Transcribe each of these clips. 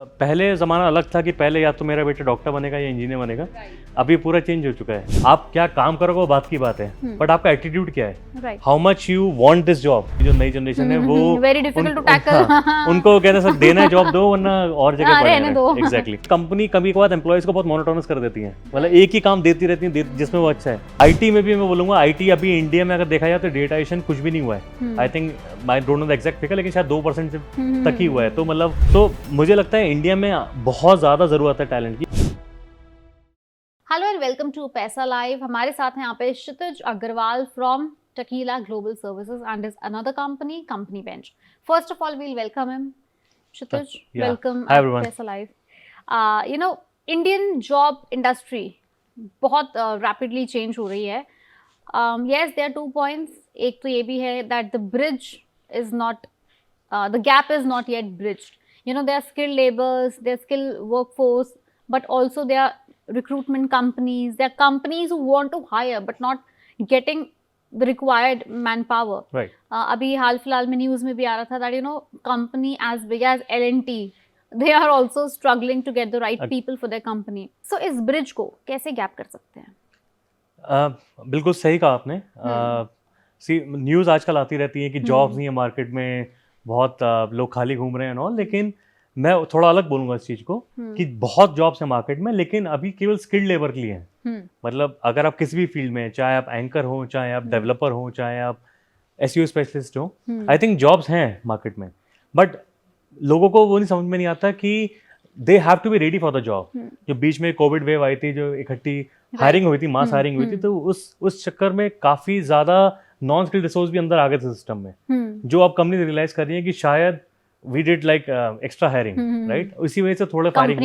पहले ज़माना अलग था कि पहले या तो मेरा बेटा डॉक्टर बनेगा या इंजीनियर बनेगा। अभी पूरा चेंज हो चुका है। आप क्या काम करोगे वो बात की बात है, बट आपका एटीट्यूड क्या है, how much you want this job. जो नई जनरेशन है वो वेरी डिफिकल्ट टू टैकल। उनको कहते हैं सर देना है जॉब दो वरना और जगह पड़े रहने दो। एग्जैक्टली। कंपनी कभी के बाद एम्प्लॉयज को बहुत मोनोटोनस कर देती है, मतलब एक ही काम देती रहती है जिसमें वो अच्छा है। आईटी में भी मैं बोलूंगा, आईटी अभी इंडिया में अगर देखा जाए तो डेटाइजेशन कुछ भी नहीं हुआ है। I think I don't know the exact figure, लेकिन शायद 2% तक ही हुआ है। तो मतलब तो मुझे लगता है इंडिया में बहुत ज्यादा जरूरत है टैलेंट की। Hello and welcome to Paisa live. हमारे साथ हैं यहाँ पे Kshitij Agarwal from tequila global services and is another company bench. First of all we'll welcome him. Kshitij, welcome at Paisa live. You know, Indian job industry बहुत रैपिडली चेंज हो रही है। Yes, there are 2 points. एक तो ये भी है that the bridge is not, the gap is not yet bridged. You know, there are skilled laborers, there are skilled workforce, but also there are recruitment companies. There are companies who want to hire but not getting the required manpower. Right. अभी हाल फिलहाल में news में भी आ रहा था that you know company as big as L&T, they are also struggling to get the right people for their company. So इस bridge को कैसे गैप कर सकते हैं? बिल्कुल सही कहा आपने। सी न्यूज़ आजकल आती रहती है कि जॉब्स नहीं है मार्केट में, बहुत लोग खाली घूम रहे हैं और, लेकिन मैं थोड़ा अलग बोलूंगा इस चीज को कि बहुत जॉब्स है मार्केट में, लेकिन अभी केवल स्किल्ड लेबर के लिए हैं। मतलब अगर आप किसी भी फील्ड में, चाहे आप एंकर हो, चाहे आप डेवलपर हो, चाहे आप एसईओ स्पेशलिस्ट हो, आई थिंक जॉब्स हैं मार्केट में। बट लोगों को वो नहीं समझ में नहीं आता कि they have to be ready for the job. जो बीच में कोविड वेव आई थी, जो इकट्ठी हायरिंग हुई थी, मास हायरिंग हुई थी, तो उस चक्कर में काफी ज्यादा नॉन स्किल्ड रिसोर्स भी अंदर आ गए थे सिस्टम में। जो अब कंपनी रियलाइज कर रही है कि शायद we did like extra hiring, right, इसी वजह से थोड़ा firing,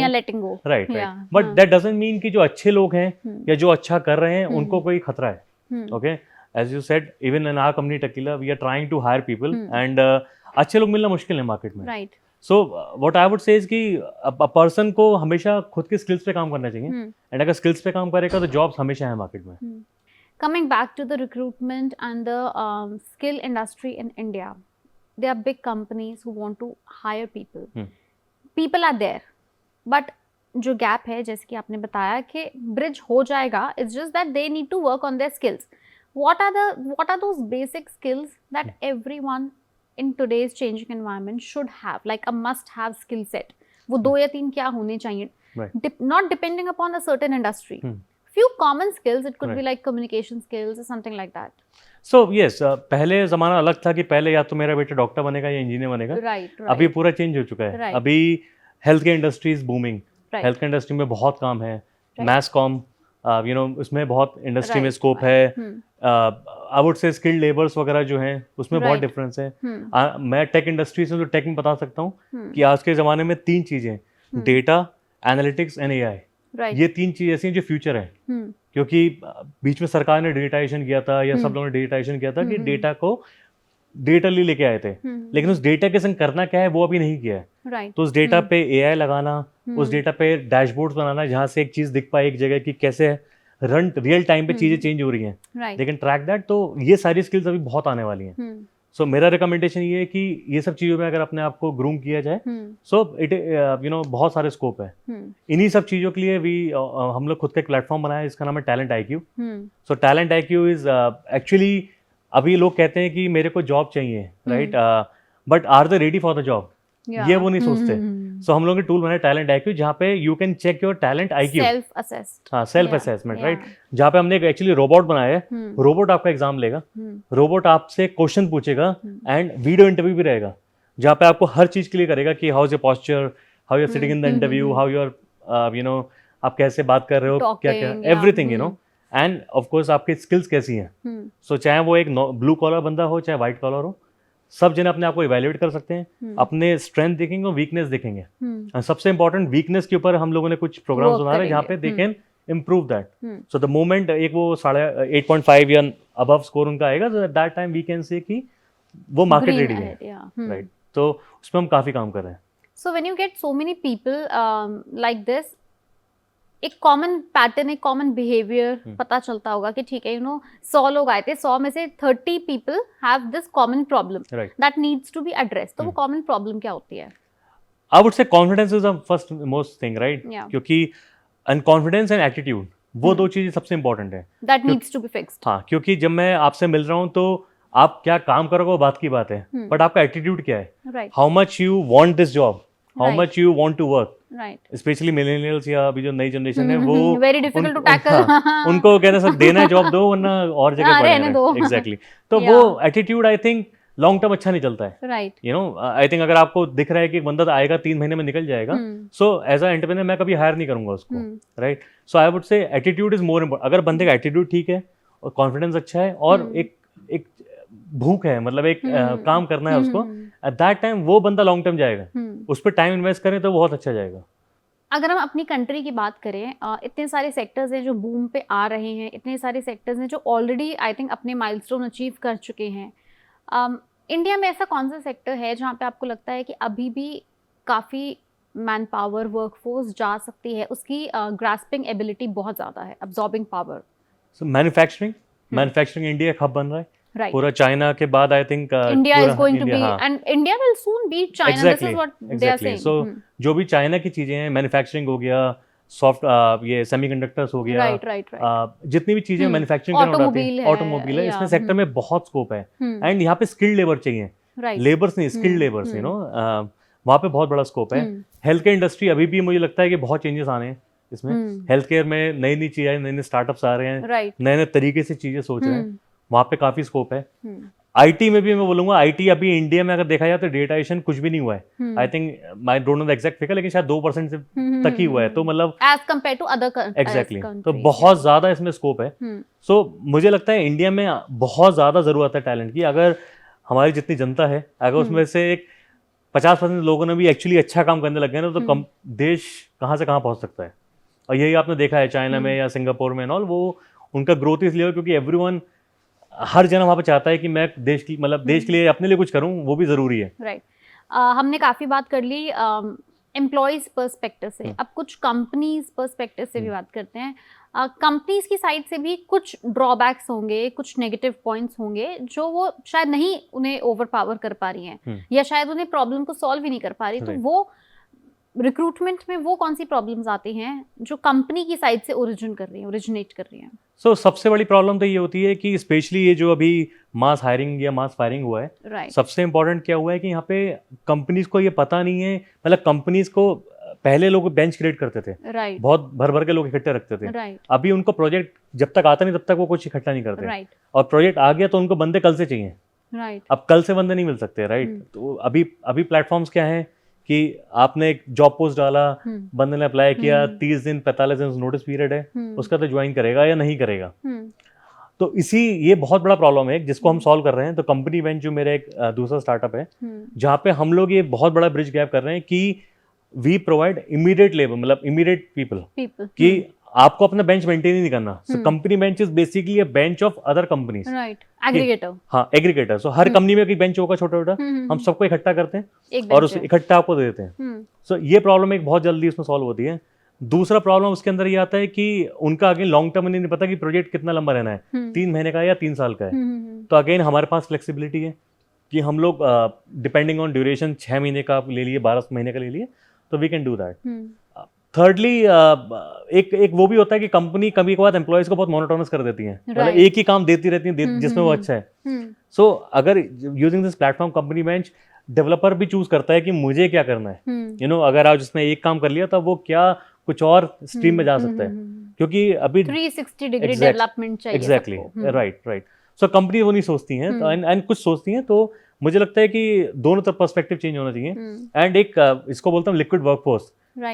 right, but that doesn't mean कि जो अच्छे लोग हैं या जो अच्छा कर रहे हैं उनको कोई खतरा है। Okay, as you said, even in our company Tequila we are trying to hire people and अच्छे लोग मिलना मुश्किल है मार्केट में, right. So what I would say is कि अ पर्सन को हमेशा खुद के स्किल्स पे काम करना चाहिए, एंड अगर स्किल्स पे काम करेगा तो जॉब्स हमेशा है मार्केट में। Coming back to the recruitment and the skill industry in India, there are big companies who want to hire people. People are there, but जो gap है, जैसे कि आपने बताया कि bridge हो जाएगा, it's just that they need to work on their skills. What are those basic skills that everyone in today's changing environment should have, like a must-have skill set? वो 2 या 3 क्या होने चाहिए? Not depending upon a certain industry. Few common skills, it could be like communication skills or something like that. So yes, पहले ज़माना अलग था कि पहले या तो मेरा बेटा डॉक्टर बनेगा या इंजीनियर बनेगा। Right. अभी पूरा चेंज हो चुका है। अभी health care industry is booming. Health care industry में बहुत काम है। मैस कॉम, यू नो, उसमें बहुत इंडस्ट्री में स्कोप है। आई वुड से स्किल्ड लेबर्स वगैरह जो हैं उसमें बहुत डिफरेंस है। मैं टेक इंडस्ट्री से, तो टेक में बता सकता हूँ कि आज के ज़माने में 3 चीज़ें, डेटा, एनालिटिक्स एंड एआई, ये 3 चीज़ ऐसी हैं जो फ्यूचर है। क्योंकि बीच में सरकार ने डिजिटाइजेशन किया था, या सब लोगों ने डिजिटाइजेशन किया था कि डेटा को डिजिटली लेके आए थे, लेकिन उस डेटा के संग करना क्या है वो अभी नहीं किया है। तो उस डेटा पे एआई लगाना, उस डेटा पे डैशबोर्ड्स बनाना जहाँ से एक चीज दिख पाए एक जगह की कैसे रन रियल टाइम पे चीजें चेंज हो रही हैं, लेकिन ट्रैक दैट। तो ये सारी स्किल्स अभी बहुत आने वाली हैं। सो मेरा रिकमेंडेशन ये है कि ये सब चीज़ों में अगर अपने आप को ग्रूम किया जाए, सो इट यू नो बहुत सारे स्कोप है। इन्हीं सब चीज़ों के लिए हम लोग खुद का एक प्लेटफॉर्म बनाया, इसका नाम है talent IQ। So talent IQ is actually, अभी लोग कहते हैं कि मेरे को जॉब चाहिए, right, but are they ready for the job, ये वो नहीं सोचते। सो हम लोगों ने टूल बनाया टैलेंट IQ, जहाँ पे you can check your talent IQ, self assessment, right. जहाँ पे हमने एक एक्चुअली रोबोट बनाया है। रोबोट आपका एग्जाम लेगा, रोबोट आपसे क्वेश्चन पूछेगा एंड वीडियो इंटरव्यू भी रहेगा, जहाँ पे आपको हर चीज क्लियर करेगा कि how is your posture, how you are sitting in the interview, how you are you know, आप कैसे बात कर रहे हो, क्या क्या, everything, you know, and of course आपकी स्किल्स कैसी हैं। सो चाहे वो एक ब्लू कॉलर बंदा हो, चाहे व्हाइट कॉलर हो, सब जने अपने आप को इवैल्यूएट कर सकते हैं, अपने स्ट्रेंथ देखेंगे और वीकनेस देखेंगे। सबसे इंपॉर्टेंट वीकनेस के ऊपर हम लोगों ने कुछ प्रोग्राम्स बना रहे हैं जहाँ पे they can improve that. So the moment एक वो 8.5 या अबव स्कोर उनका आएगा, तो that time we can say कि वो मार्केट रेडी है, राइट। तो उसमें हम काफी काम कर रहे हैं। So when you get so many people like this, एक कॉमन पैटर्न, एक कॉमन बिहेवियर पता चलता होगा कि ठीक है, यू नो 100 लोग आए थे, 100 में से 30 people have this common problem that needs to be address. तो वो कॉमन प्रॉब्लम क्या होती है? I would say confidence is the first most thing, right? Yeah. क्योंकि कॉन्फिडेंस एंड एटीट्यूड वो दो चीजें सबसे इंपॉर्टेंट है। That needs to be fixed. हाँ, क्योंकि जब मैं आपसे मिल रहा हूँ तो आप क्या काम करोगे वो बात की बात है, बट आपका एटीट्यूड क्या है, Right. How much you want this job, how Right. Much you want to work. Right. Specially millennials या अभी जो नई जनरेशन है वो Very difficult to tackle. हाँ, उनको कहते हैं सर देना है जॉब दो वरना और जगह हाँ, रहने पड़े दो। एग्जैक्टली। तो Yeah. वो attitude I think long term अच्छा नहीं चलता है। Right. You know I think अगर आपको दिख रहा है कि एक बंदा तो आएगा 3 महीने में निकल जाएगा, सो एज अ एंटरप्रेन्योर मैं कभी हायर नहीं करूंगा उसको, राइट? सो आई वुड से एटीट्यूड इज मोर इम्पोर्टेंट। अगर बंदे का एटीट्यूड ठीक है और कॉन्फिडेंस अच्छा है और एक भूख है, मतलब एक काम करना है उसको, एट दैट टाइम वो बंदा लॉन्ग टर्म जाएगा। उस पर टाइम इन्वेस्ट करें तो बहुत अच्छा जाएगा। अगर हम अपनी कंट्री की बात करें, इतने सारे सेक्टर्स हैं जो बूम पे आ रहे हैं, इतने सारे सेक्टर्स हैं जो ऑलरेडी आई थिंक अपने माइलस्टोन अचीव कर चुके हैं। इंडिया में ऐसा कौन सा सेक्टर है जहाँ पे आपको लगता है कि अभी भी काफ़ी मैन पावर वर्कफोर्स जा सकती है, उसकी ग्रास्पिंग एबिलिटी बहुत ज़्यादा है, अब्जॉर्बिंग पावर? सो मैन्युफैक्चरिंग इंडिया हब बन रहा है। Right. पूरा चाइना के बाद I think India is going to be, and India will soon beat China. Exactly, This is what they are exactly. saying. So जो भी चाइना की चीजें हैं, मैन्युफैक्चरिंग हो गया, सॉफ्ट ये सेमीकंडक्टर्स हो गया, right. जितनी भी चीजें मैन्युफैक्चरिंग करना होती है, ऑटोमोबाइल है, इसमें सेक्टर में बहुत स्कोप है। एंड यहाँ पे स्किल्ड लेबर चाहिए, लेबर्स नहीं, स्किल्ड लेबर्स, यू नो, वहाँ पे बहुत बड़ा स्कोप है। हेल्थ केयर इंडस्ट्री अभी भी मुझे लगता है कि बहुत चेंजेस आने हैं इसमें। हेल्थ केयर में नई नई चीजें, नए नए स्टार्टअप्स आ रहे हैं, नए नए तरीके से चीजें सोच रहे हैं, वहाँ पे काफी स्कोप है। आईटी में भी मैं बोलूंगा, आईटी अभी इंडिया में अगर देखा जाए तो डेटाइजेशन कुछ भी नहीं हुआ है। I think I don't know the exact figure, लेकिन शायद 2% से तक ही हुआ है, तो मतलब as compare to other countries. Exactly, तो बहुत ज्यादा इसमें स्कोप है। सो मुझे लगता है इंडिया में बहुत ज्यादा जरूरत है टैलेंट की। अगर हमारी जितनी जनता है, अगर उसमें से एक 50% लोगों ने भी एक्चुअली अच्छा काम करने लग गए ना, तो देश कहाँ से कहाँ पहुंच सकता है। और यही आपने देखा है चाइना में या सिंगापुर में और वो उनका ग्रोथ इसलिए हो क्योंकि एवरीवन, हर जना वहाँ पे चाहता है कि मैं देश की, मतलब देश के लिए, अपने लिए कुछ करूँ, वो भी जरूरी है। राइट। हमने काफी बात कर ली एम्प्लॉयज पर्सपेक्टिव से, अब कुछ कंपनीज पर्सपेक्टिव से भी बात करते हैं। कंपनीज की साइड से भी कुछ ड्रॉबैक्स होंगे, कुछ नेगेटिव पॉइंट्स होंगे जो वो शायद नहीं उन्हें ओवर पावर कर पा रही हैं, या शायद उन्हें प्रॉब्लम को सॉल्व ही नहीं कर पा रही। तो वो रिक्रूटमेंट में वो कौन सी प्रॉब्लम्स आती हैं जो कंपनी की साइड से ओरिजिनेट कर रही हैं? सो सबसे बड़ी प्रॉब्लम तो ये होती है कि स्पेशली ये जो अभी मास हायरिंग या मास फायरिंग हुआ है, सबसे इंपॉर्टेंट क्या हुआ है कि यहाँ पे कंपनीज को ये पता नहीं है, मतलब कंपनीज को पहले लोग बेंच क्रिएट करते थे, बहुत भर भर के लोग इकट्ठे रखते थे। अभी उनको प्रोजेक्ट जब तक आता नहीं तब तक वो कुछ इकट्ठा नहीं करते, और प्रोजेक्ट आ गया तो उनको बंदे कल से चाहिए। अब कल से बंदे नहीं मिल सकते, राइट? तो अभी प्लेटफॉर्म्स क्या है कि आपने एक जॉब पोस्ट डाला, बंदे ने अप्लाई किया, 30 दिन 45 दिन नोटिस पीरियड है, उसका तो ज्वाइन करेगा या नहीं करेगा। तो ये बहुत बड़ा प्रॉब्लम है जिसको हम सॉल्व कर रहे हैं। तो कंपनी बेंच जो मेरा एक दूसरा स्टार्टअप है, जहाँ पे हम लोग ये बहुत बड़ा ब्रिज गैप कर रहे हैं कि वी प्रोवाइड इमीडिएट लेबर, मतलब इमीडिएट पीपल, कि आपको अपना बेंच मेंटेन ही नहीं करना। So company bench is basically a bench of other companies, right? Aggregator. हाँ, एग्रीगेटर। सो हर कंपनी में एक बेंच होगा छोटा छोटा, हम सबको इकट्ठा करते हैं और उस इकट्ठा आपको दे देते हैं। सो ये प्रॉब्लम एक बहुत जल्दी उसमें सॉल्व होती है। दूसरा प्रॉब्लम उसके अंदर ये आता है कि उनका अगेन लॉन्ग टर्म में नहीं पता कि प्रोजेक्ट कितना लंबा रहना है, 3 महीने का है या 3 साल का है। तो अगेन हमारे पास फ्लेक्सिबिलिटी है कि हम लोग डिपेंडिंग ऑन ड्यूरेशन 6 महीने का आप ले लिए, 12 महीने का ले लिए, तो we can do that. Thirdly एक वो भी होता है कि कंपनी कभी कभार एम्प्लॉयज को बहुत मोनोटोनस कर देती है, मतलब एक ही काम देती रहती है जिसमें वो अच्छा है। सो अगर using this platform company bench, developer भी चूज करता है कि मुझे क्या करना है। यू नो, अगर आज उसने एक काम कर लिया तो वो क्या कुछ और स्ट्रीम में जा सकता है, क्योंकि अभी 360 डिग्री डेवलपमेंट चाहिए। Exactly, right. सो कंपनी वो नहीं सोचती हैं, एंड कुछ सोचती हैं। तो मुझे लगता है कि दोनों तरफ पर्सपेक्टिव चेंज होना चाहिए। एंड एक इसको बोलता हूँ लिक्विड वर्कफोर्स,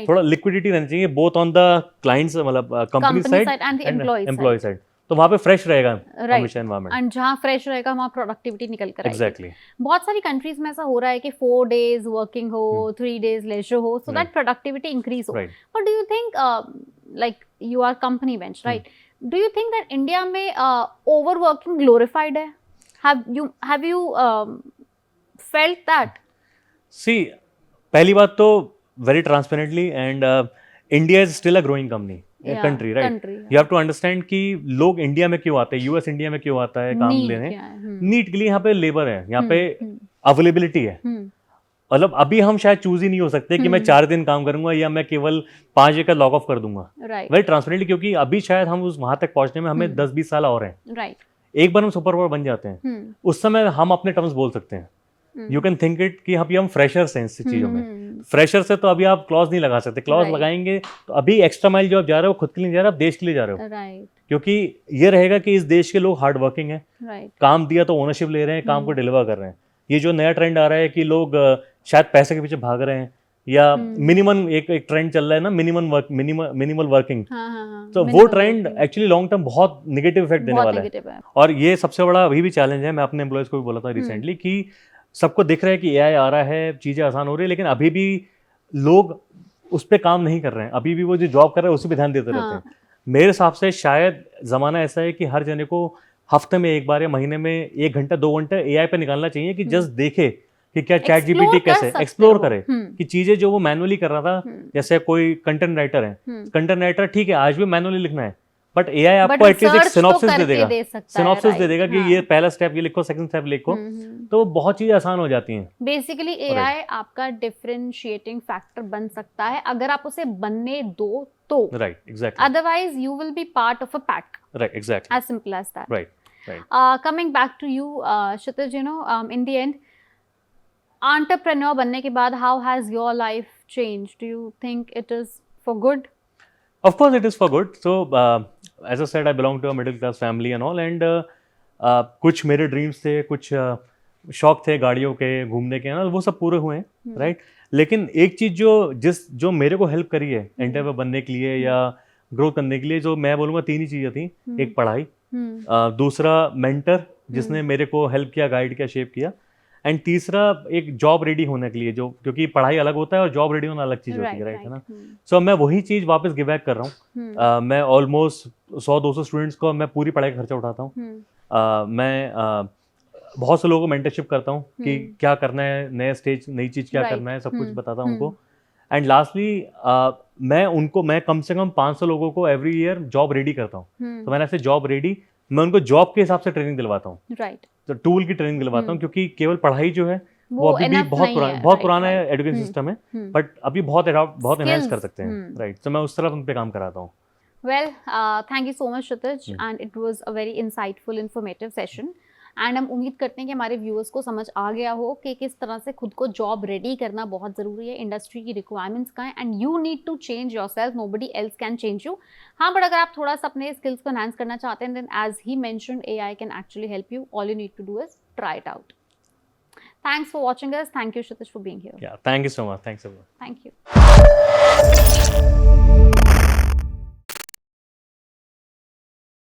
थोड़ा लिक्विडिटी रहनी चाहिए बोथ ऑन द क्लाइंट्स, मतलब company side and employ side. तो वहाँ पे फ्रेश रहेगा हमेशा एनवायरनमेंट, एंड जहाँ फ्रेश रहेगा वहाँ प्रोडक्टिविटी निकल कर आएगी। एग्जैक्टली। बहुत सारी कंट्रीज में ऐसा हो रहा है कि 4 डेज वर्किंग हो, 3 डेज लेजर हो, सो दैट प्रोडक्टिविटी इंक्रीज हो। But do you think, like you are company bench, right? Do you think that India में ओवरवर्किंग ग्लोरिफाइड है? Have you felt that? See, पहली बात तो very transparently, and India is still a growing country, right? You have to understand कि लोग India में क्यों आते हैं, यूएस इंडिया में क्यों आता है काम लेने, नीट के लिए। यहाँ पे लेबर है, यहाँ पे अवेलेबिलिटी है। मतलब अभी हम शायद चूज ही नहीं हो सकते कि मैं 4 दिन काम करूंगा या मैं केवल 5 दिन का लॉग ऑफ कर दूंगा, वेरी ट्रांसपेरेंटली, क्योंकि अभी शायद हम उस वहां तक पहुंचने में हमें 10-20 साल और हैं। एक बार हम सुपर पावर बन जाते हैं, उस समय हम अपने टर्म्स बोल सकते हैं। यू कैन थिंक इट कि अभी हम फ्रेशर्स हैं इस चीजों में। फ्रेशर से तो अभी आप क्लॉज नहीं लगा सकते, क्लॉज लगाएंगे तो अभी एक्स्ट्रा माइल जो आप जा रहे हो खुद के लिए जा रहे हो, आप देश के लिए जा रहे हो, क्योंकि ये रहेगा कि इस देश के लोग हार्ड वर्किंग है, काम दिया तो ओनरशिप ले रहे हैं, काम को डिलीवर कर रहे हैं। ये जो नया ट्रेंड आ रहा है कि लोग शायद पैसे के पीछे भाग रहे हैं, या मिनिमम एक ट्रेंड चल रहा है ना, मिनिमल वर्किंग, तो वो ट्रेंड एक्चुअली लॉन्ग टर्म बहुत नेगेटिव इफेक्ट देने वाला है। और ये सबसे बड़ा अभी भी चैलेंज है, मैं अपने एम्प्लॉयज को भी बोला था रिसेंटली कि सबको दिख रहा है कि एआई आ रहा है, चीजें आसान हो रही है, लेकिन अभी भी लोग उस पर काम नहीं कर रहे हैं, अभी भी वो जो जॉब कर रहे हैं उसी पे ध्यान देते रहते हैं। मेरे हिसाब से शायद जमाना ऐसा है कि हर जने को हफ्ते में एक बार या महीने में 1 घंटा 2 घंटा एआई पे निकालना चाहिए कि जस्ट देखे कि क्या चैट जीपीटी कैसे एक्सप्लोर करे कि चीजें जो वो मैनुअली कर रहा था, जैसे कोई कंटेंट राइटर है, कंटेंट राइटर ठीक है आज भी मैनुअली लिखना है, बट एआई आपको एटलीस्ट एक सिनॉप्सिस दे देगा, सिनॉप्सिस दे देगा कि ये पहला स्टेप ये लिखो, सेकंड स्टेप लिखो, तो बहुत चीजें आसान हो जाती हैं। बेसिकली एआई आपका डिफरेंशिएटिंग फैक्टर बन सकता है अगर आप उसे बनने दो तो, right, exactly, otherwise you will be part of a pack, right, exactly, as simple as that, right. Coming back to you Kshitij, you know, in the end entrepreneur बनने के बाद how has your life changed? Do you think it is for good? Of course it is for good. So as I said, I belong to a middle class family and all, and कुछ मेरे dreams थे, कुछ शौक थे गाड़ियों के, घूमने के, वो सब पूरे हुए हैं, राइट। लेकिन एक चीज जो मेरे को हेल्प करी है एंटरप्रेन्योर बनने के लिए या ग्रोथ करने के लिए, जो मैं बोलूँगा 3 ही चीजें थी। एक पढ़ाई, दूसरा मेंटर जिसने मेरे को हेल्प किया, गाइड किया, शेप किया, एंड तीसरा एक जॉब रेडी होने के लिए, जो क्योंकि पढ़ाई अलग होता है और जॉब रेडी होना अलग चीज होती है, राइट, है ना। सो मैं वही चीज वापस गिव बैक कर रहा हूँ। मैं ऑलमोस्ट 100-200 स्टूडेंट्स को मैं पूरी पढ़ाई का खर्चा उठाता हूँ। मैं बहुत से लोगों को मेंटरशिप करता हूँ कि क्या करना है, नया स्टेज, नई चीज क्या करना है, सब कुछ बताता हूँ उनको। एंड लास्टली मैं कम से कम 500 लोगों को एवरी ईयर जॉब रेडी करता हूँ। तो मैंने ऐसे जॉब रेडी, मैं उनको जॉब के हिसाब से ट्रेनिंग दिलवाता हूँ, राइट, तो टूल की ट्रेनिंग दिलवाता हूँ, क्योंकि केवल पढ़ाई जो है वो अभी भी बहुत पुराना है एजुकेशन सिस्टम है, बट अभी बहुत एनहांस कर सकते हैं, राइट। तो मैं उस तरफ उन पे काम कराता हूँ। Well, thank you so much Kshitij, and it was a very insightful, informative session, and हम उम्मीद करते हैं कि हमारे व्यूअर्स को समझ आ गया हो कि किस तरह से खुद को जॉब रेडी करना बहुत ज़रूरी है, इंडस्ट्री की रिक्वायरमेंट्स का है, and you need to change yourself, nobody else can change you. हाँ, बट अगर आप थोड़ा सा अपने स्किल्स को एनहांस करना चाहते हैं, then as he mentioned AI can actually help you, all you need to do is try it out. Thanks for watching us. Thank you, Kshitiz, for being here. Yeah, thank you so much. Thanks a lot. Thank you.